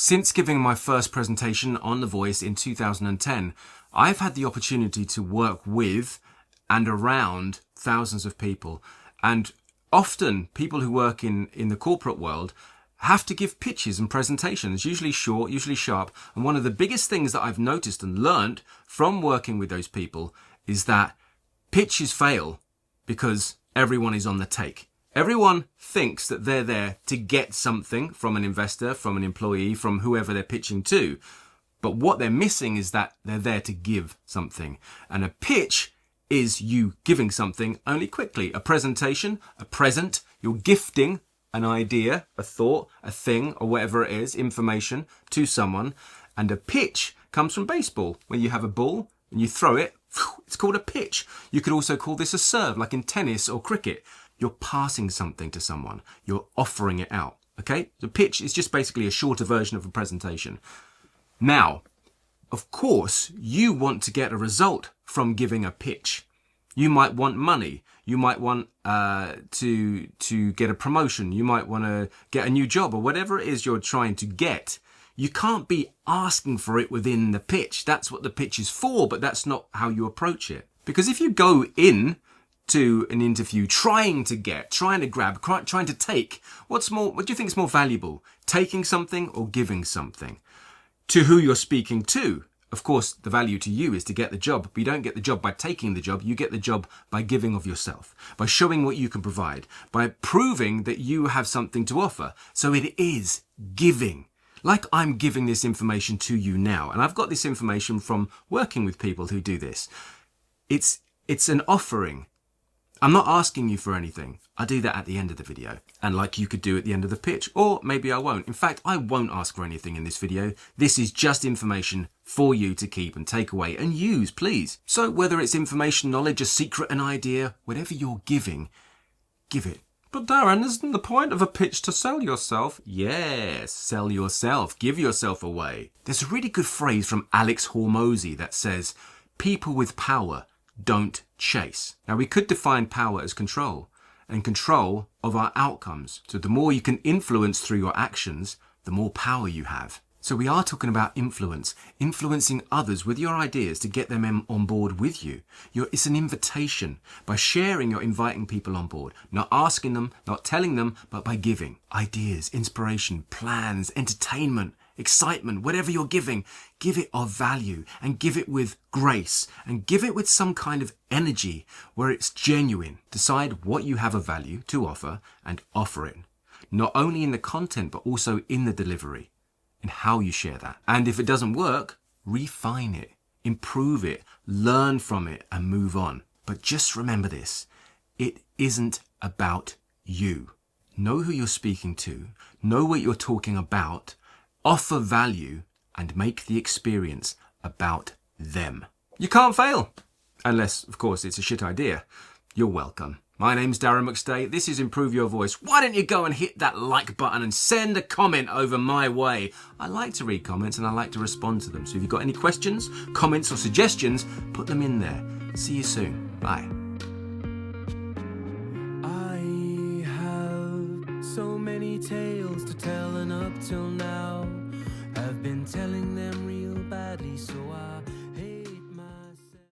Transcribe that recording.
Since giving my first presentation on The Voice in 2010, I've had the opportunity to work with and around thousands of people. And often people who work in the corporate world have to give pitches and presentations, usually short, usually sharp. And one of the biggest things that I've noticed and learned from working with those people is that pitches fail because everyone is on the take. Everyone thinks that they're there to get something from an investor, from an employee, from whoever they're pitching to. But what they're missing is that they're there to give something. And a pitch is you giving something only quickly. A presentation, a present, you're gifting an idea, a thought, a thing, or whatever it is, information to someone. And a pitch comes from baseball. When you have a ball and you throw it, it's called a pitch. You could also call this a serve, like in tennis or cricket. You're passing something to someone. You're offering it out. Okay? The pitch is just basically a shorter version of a presentation. Now, of course, you want to get a result from giving a pitch. You might want money. You might want to get a promotion. You might want to get a new job or whatever it is you're trying to get. You can't be asking for it within the pitch. That's what the pitch is for, but that's not how you approach it. Because if you go in to an interview trying to grab, trying to take, what do you think is more valuable? Taking something or giving something? To who you're speaking to. Of course, the value to you is to get the job, but you don't get the job by taking the job. You get the job by giving of yourself, by showing what you can provide, by proving that you have something to offer. So it is giving. Like I'm giving this information to you now, and I've got this information from working with people who do this. It's an offering. I'm not asking you for anything. I do that at the end of the video, and like you could do at the end of the pitch, or maybe I won't. In fact, I won't ask for anything in this video. This is just information for you to keep and take away and use, please. So whether it's information, knowledge, a secret, an idea, whatever you're giving, give it. But Darren, isn't the point of a pitch to sell yourself? Yes, sell yourself. Give yourself away. There's a really good phrase from Alex Hormozy that says, people with power don't chase. Now, we could define power as control and control of our outcomes. So the more you can influence through your actions, the more power you have. So we are talking about influence, influencing others with your ideas to get them on board with you. It's an invitation. By sharing, you're inviting people on board, not asking them, not telling them, but by giving ideas, inspiration, plans, entertainment, excitement, whatever you're giving, give it of value and give it with grace and give it with some kind of energy where it's genuine. Decide what you have of value to offer and offer it, not only in the content, but also in the delivery and how you share that. And if it doesn't work, refine it, improve it, learn from it and move on. But just remember this, it isn't about you. Know who you're speaking to, know what you're talking about, offer value and make the experience about them. You can't fail. Unless, of course, it's a shit idea. You're welcome. My name's Darren McStay. This is Improve Your Voice. Why don't you go and hit that like button and send a comment over my way? I like to read comments and I like to respond to them. So if you've got any questions, comments or suggestions, put them in there. See you soon. Bye. I have so many tales to tell and up till now I've been telling them real badly, so I